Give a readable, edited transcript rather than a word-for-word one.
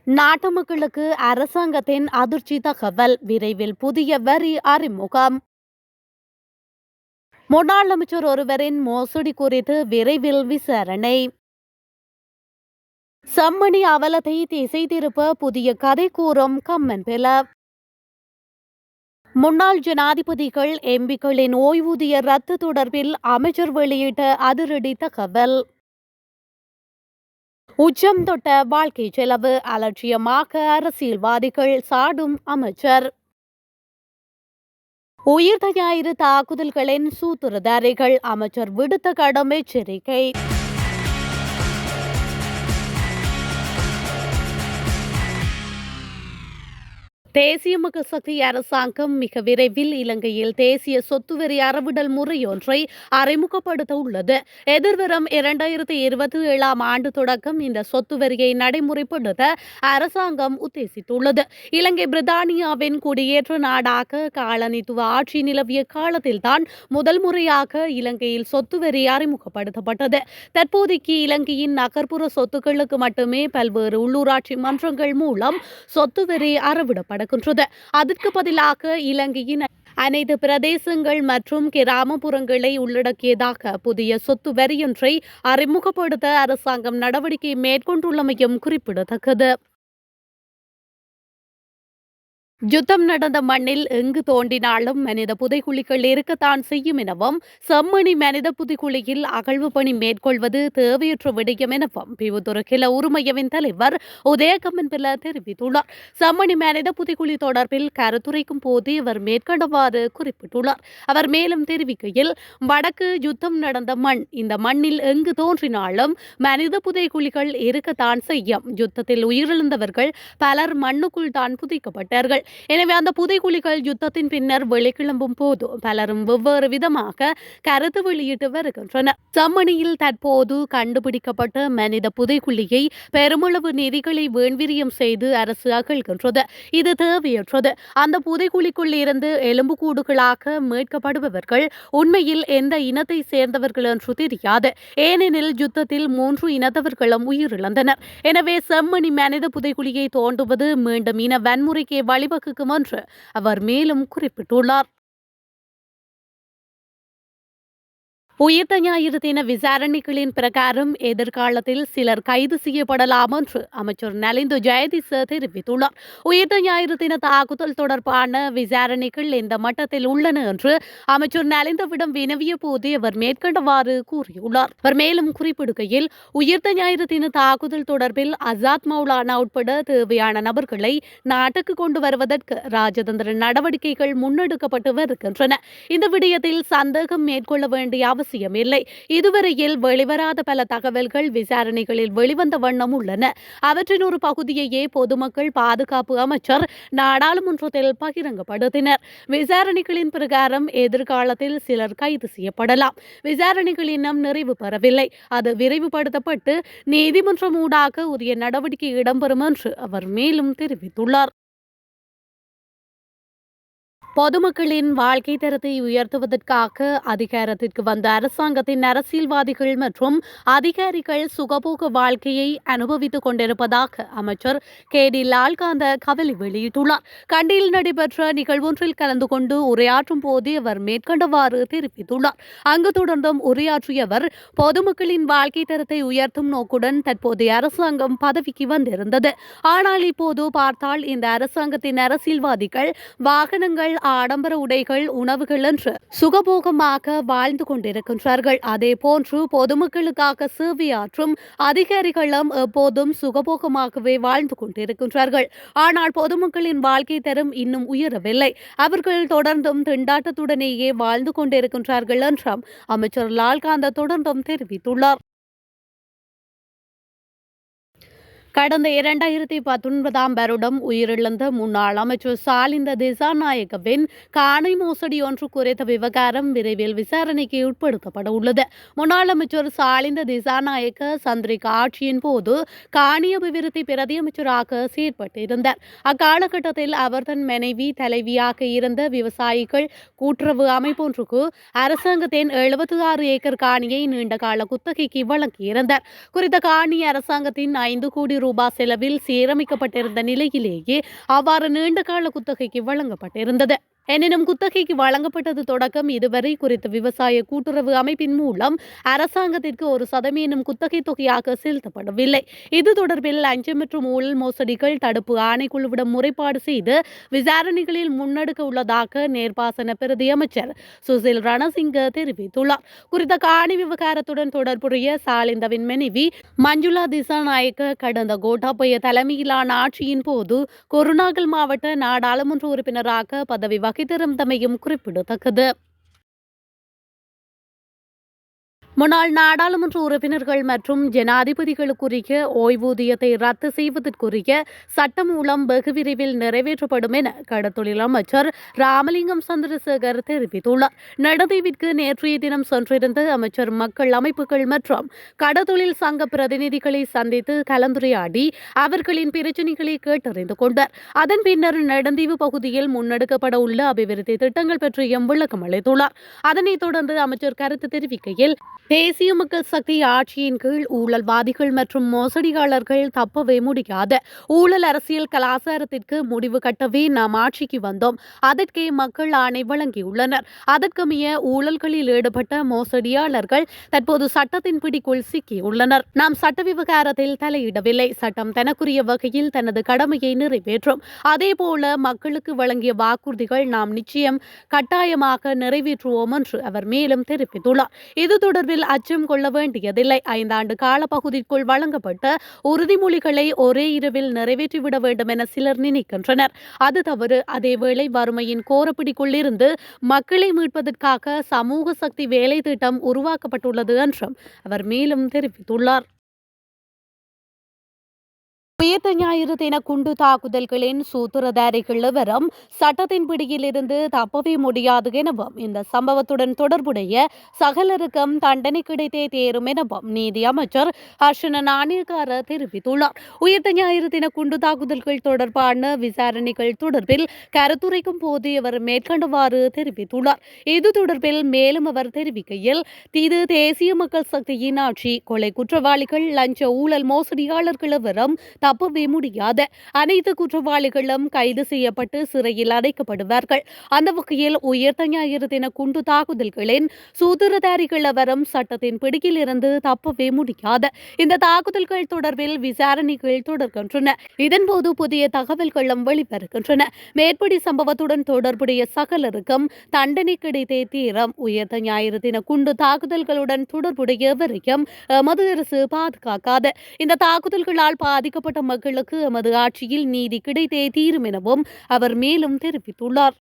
நாட்டு மக்களுக்கு அரசாங்கத்தின் அதிர்ச்சி தகவல். விரைவில் புதிய வரி அறிமுகம். முன்னாள் அமைச்சர் ஒருவரின் மோசடி குறித்து விரைவில் விசாரணை. செம்மணி அவலத்தை திசை திருப்ப புதிய கதை கூறும் கம்மன் பில. முன்னாள் ஜனாதிபதிகள் எம்பிக்களின் ஓய்வூதிய ரத்து தொடர்பில் அமைச்சர் வெளியிட்ட அதிரடி தகவல். உச்சம் தொட்ட வாழ்க்கை செலவு. அலட்சியமாக அரசியல்வாதிகள் சாடும் அமைச்சர். உயிர்த்த ஞாயிறு தாக்குதல்களின் சூத்திரதாரிகள். அமைச்சர் விடுத்த கடும் எச்சரிக்கை. தேசிய மக்கள் சக்தி அரசாங்கம் மிக விரைவில் இலங்கையில் தேசிய சொத்து வரி அறவிடல் முறையொன்றை அறிமுகப்படுத்த உள்ளது. எதிர்வரும் 2027 ஆண்டு தொடக்கம் இந்த சொத்து வரியை நடைமுறைப்படுத்த அரசாங்கம் உத்தேசித்துள்ளது. இலங்கை பிரித்தானியாவின் குடியேற்ற நாடாக காலனித்துவ ஆட்சி நிலவிய காலத்தில்தான் முதல் முறையாக இலங்கையில் சொத்து வரி அறிமுகப்படுத்தப்பட்டது. தற்போதைக்கு இலங்கையின் நகர்ப்புற சொத்துக்களுக்கு மட்டுமே பல்வேறு உள்ளூராட்சி மன்றங்கள் மூலம் சொத்து வரி அறவிடப்படும். அதற்கு பதிலாக இலங்கையின் அனைத்து பிரதேசங்கள் மற்றும் கிராமப்புறங்களை உள்ளடக்கியதாக புதிய சொத்து வரியொன்றை அறிமுகப்படுத்த அரசாங்கம் நடவடிக்கை மேற்கொண்டுள்ளமையும் குறிப்பிடத்தக்கது. யுத்தம் நடந்த மண்ணில் எங்கு தோண்டினாலும் மனித புதைக்குழிகள் இருக்கத்தான் செய்யும் எனவும் செம்மணி மனித புதைக்குழியில் அகழ்வு பணி மேற்கொள்வது தேவையற்ற விடயம் எனவும் பிவுத்துறை கிள உரிமையவின் தலைவர் உதயகம்மன் பிள்ளை தெரிவித்துள்ளார். செம்மணி மனித புதைக்குழி தொடர்பில் கருத்துரைக்கும் போது அவர் மேற்கண்டவாறு குறிப்பிட்டுள்ளார். அவர் மேலும் தெரிவிக்கையில், வடக்கு யுத்தம் நடந்த மண். இந்த மண்ணில் எங்கு தோன்றினாலும் மனித புதைக்குழிகள் இருக்கத்தான் செய்யும். யுத்தத்தில் உயிரிழந்தவர்கள் பலர் மண்ணுக்குள் தான் புதைக்கப்பட்டார்கள். எனவே அந்த புதைக்குழிகள் யுத்தத்தின் பின்னர் வெளிக்கிளம்பும் போது பலரும் வெவ்வேறு விதமாக கருத்து வெளியிட்டு வருகின்றனர். செம்மணியில் தற்போது கண்டுபிடிக்கப்பட்ட மனித புதைக்குழியை பெருமளவு நிதிகளை வீண்விரியம் செய்து அரசு அகழ்கின்றது. இது தேவையற்றது. அந்த புதைக்குழிக்குள் இருந்து எலும்புக்கூடுகளாக மீட்கப்படுபவர்கள் உண்மையில் எந்த இனத்தை சேர்ந்தவர்கள் என்று தெரியாது. ஏனெனில் யுத்தத்தில் 3 இனத்தவர்களும் உயிரிழந்தனர். எனவே செம்மணி மனித புதைக்குழியை தோண்டுவது மீண்டும் இன வன்முறைக்கு வழிவகுக்கும் என்று அவர் மேலும் குறிப்பிட்டுள்ளார். உயிர்த்த ஞாயிறு தின விசாரணைகளின் பிரகாரம் எதிர்காலத்தில் சிலர் கைது செய்யப்படலாம் என்று அமைச்சர் நலிந்து ஜெயதிச தெரிவித்துள்ளார். உயிர்த்த ஞாயிறு தின தாக்குதல் தொடர்பான விசாரணைகள் எந்த மட்டத்தில் உள்ளன என்று அமைச்சர் நலிந்தவிடம் வினவிய போது அவர் மேற்கண்டவாறு கூறியுள்ளார். அவர் மேலும் குறிப்பிடுகையில், உயிர்த்த ஞாயிறு தின தாக்குதல் தொடர்பில் அசாத் மௌலானா உட்பட தேவையான நபர்களை நாட்டுக்கு கொண்டு வருவதற்கு ராஜதந்திர நடவடிக்கைகள் முன்னெடுக்கப்பட்டு வருகின்றன. இந்த விடயத்தில் சந்தேகம் மேற்கொள்ள வேண்டிய அவசியமில்லை. இதுவரையில் வெளிவராத பல தகவல்கள் விசாரணைகளில் வெளிவந்த வண்ணம் உள்ளன. அவற்றின் ஒரு பகுதியையே பொதுமக்கள் பாதுகாப்பு அமைச்சர் நாடாளுமன்றத்தில் பகிரங்கப்படுத்தினர். விசாரணைகளின் பிரகாரம் எதிர்காலத்தில் சிலர் கைது செய்யப்படலாம். விசாரணைகள் இன்னும் நிறைவு பெறவில்லை. அது விரைவுபடுத்தப்பட்டு நீதிமன்றம் ஊடாக உரிய நடவடிக்கை இடம்பெறும் என்று அவர் மேலும் தெரிவித்துள்ளார். பொதுமக்களின் வாழ்க்கை தரத்தை உயர்த்துவதற்காக அதிகாரத்திற்கு வந்த அரசாங்கத்தின் அரசியல்வாதிகள் மற்றும் அதிகாரிகள் சுகபோக வாழ்க்கையை அனுபவித்துக் கொண்டிருப்பதாக அமைச்சர் கே.டி. லால்காந்த கவலை வெளியிட்டுள்ளார். கண்டியில் நடைபெற்ற நிகழ்வொன்றில் கலந்து கொண்டு உரையாற்றும் போதே அவர் மேற்கண்டவாறு தெரிவித்துள்ளார். அங்கு தொடர்ந்தும் உரையாற்றிய அவர், பொதுமக்களின் வாழ்க்கை தரத்தை உயர்த்தும் நோக்குடன் தற்போதைய அரசாங்கம் பதவிக்கு வந்திருந்தது. ஆனால் இப்போது பார்த்தால் இந்த அரசாங்கத்தின் அரசியல்வாதிகள் வாகனங்கள், ஆடம்பர உடைகள், உணவுகள் என்று சுகபோகமாக வாழ்ந்து கொண்டிருக்கின்றார்கள். அதே போன்று பொதுமக்களுக்காக சேவையாற்றும் அதிகாரிகளும் எப்போதும் சுகபோகமாகவே வாழ்ந்து கொண்டிருக்கின்றார்கள். ஆனால் பொதுமக்களின் வாழ்க்கை தரம் இன்னும் உயரவில்லை. அவர்கள் தொடர்ந்தும் திண்டாட்டத்துடனேயே வாழ்ந்து கொண்டிருக்கின்றார்கள் என்றும் அமைச்சர் லால்காந்த தொடர்ந்தும் தெரிவித்துள்ளார். கடந்த 2019 வருடம் உயிரிழந்த முன்னாள் அமைச்சர் சாலிந்த திசாநாயக்கவின் காணி மோசடி ஒன்று குறித்த விவகாரம் விரைவில் விசாரணைக்கு உட்படுத்தப்பட உள்ளது. முன்னாள் அமைச்சர் சாலிந்த திசாநாயக்க சந்திரிகா ஆட்சியின் போது காணி அபிவிருத்தி பிரதி அமைச்சராக செயற்பட்டிருந்தார். அக்காலகட்டத்தில் அவர் தன் மனைவி தலைவியாக இருந்த விவசாயிகள் கூட்டுறவு அமைப்பொன்றுக்கு அரசாங்கத்தின் 76 ஏக்கர் காணியை நீண்டகால குத்தகைக்கு வழங்கியிருந்தார். குறித்த காணி அரசாங்கத்தின் 5 கோடி ரூபாய் செலவில் சீரமைக்கப்பட்டிருந்த நிலையிலேயே அவ்வாறு நீண்டகால குத்தகைக்கு வழங்கப்பட்டிருந்தது. எனினும் குத்தகைக்கு வழங்கப்பட்டது தொடக்கம் இதுவரை குறித்த விவசாய கூட்டுறவு அமைப்பின் மூலம் அரசாங்கத்திற்கு 1% குத்தகை தொகையாக செலுத்தப்படவில்லை. இது தொடர்பில் லஞ்சம் மற்றும் ஊழல் மோசடிகள் தடுப்பு ஆணைக்குழுவிடம் முறைப்பாடு செய்து விசாரணைகளில் முன்னெடுக்க உள்ளதாக நீர்ப்பாசன பிரதி அமைச்சர் சுசில் ரணசிங்க தெரிவித்துள்ளார். குறித்த காணி விவகாரத்துடன் தொடர்புடைய சாலிந்தவின் மனைவி மஞ்சுளா திசாநாயக்க கடந்த கோட்டாபய தலைமையிலான ஆட்சியின் போது குருநாகல் மாவட்ட நாடாளுமன்ற உறுப்பினராக பதவி வகித்திருந்தமையும் குறிப்பிடத்தக்கது. முன்னாள் நாடாளுமன்ற உறுப்பினர்கள் மற்றும் ஜனாதிபதிகளுக்குரிய ஓய்வூதியத்தை ரத்து செய்வதற்குரிய சட்டம் மூலம் வெகு விரைவில் நிறைவேற்றப்படும் என கடத்தொழில் அமைச்சர் ராமலிங்கம் சந்திரசேகர் தெரிவித்துள்ளார். நெடுந்தீவிற்கு நேற்றைய தினம் சென்றிருந்த அமைச்சர் மக்கள் அமைப்புகள் மற்றும் கடத்தொழில் சங்க பிரதிநிதிகளை சந்தித்து கலந்துரையாடி அவர்களின் பிரச்சினைகளை கேட்டறிந்து கொண்டார். அதன் பின்னர் நெடுந்தீவு பகுதியில் முன்னெடுக்கப்பட உள்ள அபிவிருத்தி திட்டங்கள் பற்றியும் விளக்கம் அளித்துள்ளார். அதனைத் தொடர்ந்து அமைச்சர் கருத்து தெரிவிக்கையில், தேசிய மக்கள் சக்தி ஆட்சியின் கீழ் ஊழல்வாதிகள் மற்றும் மோசடியாளர்கள் தப்பவே முடியாது. ஊழல் அரசியல் கலாச்சாரத்திற்கு முடிவு கட்டவே நாம் ஆட்சிக்கு வந்தோம். அதற்கே மக்கள் ஆணை வழங்கியுள்ளனர். அதற்கமைய ஊழல்களில் ஈடுபட்ட மோசடியாளர்கள் தற்போது சட்டத்தின் பிடிக்குள் சிக்கியுள்ளனர். நாம் சட்ட விவகாரத்தில் தலையிடவில்லை. சட்டம் தனக்குரிய வகையில் தனது கடமையை நிறைவேற்றும். அதேபோல மக்களுக்கு வழங்கிய வாக்குறுதிகள் நாம் நிச்சயம் கட்டாயமாக நிறைவேற்றுவோம் என்று அவர் மேலும் தெரிவித்துள்ளார். இது தொடர்பில் அச்சம் கொள்ள வேண்டியதில்லை. 5 ஆண்டு காலப்பகுதிக்குள் வழங்கப்பட்ட உறுதிமொழிகளை ஒரே இரவில் நிறைவேற்றிவிட வேண்டும் என சிலர் நினைக்கின்றனர். அது தவறு. அதேவேளை வறுமையின் கோரப்பிடிக்குள் இருந்து மக்களை மீட்பதற்காக சமூக சக்தி வேலை திட்டம் உருவாக்கப்பட்டுள்ளது என்றும் அவர் மேலும் தெரிவித்துள்ளார். உயிர்த்த ஞாயிறு தின குண்டு தாக்குதல்களின் சூத்திரதாரிகள் எவரும் சட்டத்தின் பிடியிலிருந்து தப்பவே முடியாது எனவும் இந்த சம்பவத்துடன் தொடர்புடைய சகலருக்கும் தண்டனை கிடைத்தே தேரும் எனவும் நீதி அமைச்சர் ஹர்ஷன நாணயக்கார தெரிவித்துள்ளார். உயிர்த்த ஞாயிறு தின குண்டு தாக்குதல்கள் தொடர்பான விசாரணைகள் தொடர்பில் கருத்துரைக்கும் போது அவர் மேற்கண்டவாறு தெரிவித்துள்ளார். இது தொடர்பில் மேலும் அவர் தெரிவிக்கையில், இது தேசிய மக்கள் சக்தியின் ஆட்சி. கொலை குற்றவாளிகள், லஞ்ச ஊழல் மோசடியாளர்கள் எவரும் தப்பவே முடியாது. அனைத்து குற்றவாளிகளும் கைது செய்யப்பட்டு சிறையில் அடைக்கப்படுவார்கள். அந்த வகையில் உயிர்த்த ஞாயிறு தின குண்டு தாக்குதல்களின் சூத்திரதாரிகள் எவரும் சட்டத்தின் பிடியில் இருந்து தப்பவே முடியாது. இந்த தாக்குதல்கள் தொடர்பில் விசாரணைகள் தொடர்கின்றன. இதன்போது புதிய தகவல்களும் வெளிவருகின்றன. மேற்படி சம்பவத்துடன் தொடர்புடைய சகலருக்கும் தண்டனை கிடைத்தே தீரும். உயிர்த்த ஞாயிறு தின குண்டு தாக்குதல்களுடன் தொடர்புடையவரையும் எமது அரசு பாதுகாக்காது. இந்த தாக்குதல்களால் பாதிக்கப்பட்ட மக்களுக்கு எமது ஆட்சியில் நீதி கிடைத்தே தீரும் எனவும் அவர் மேலும் தெரிவித்துள்ளார்.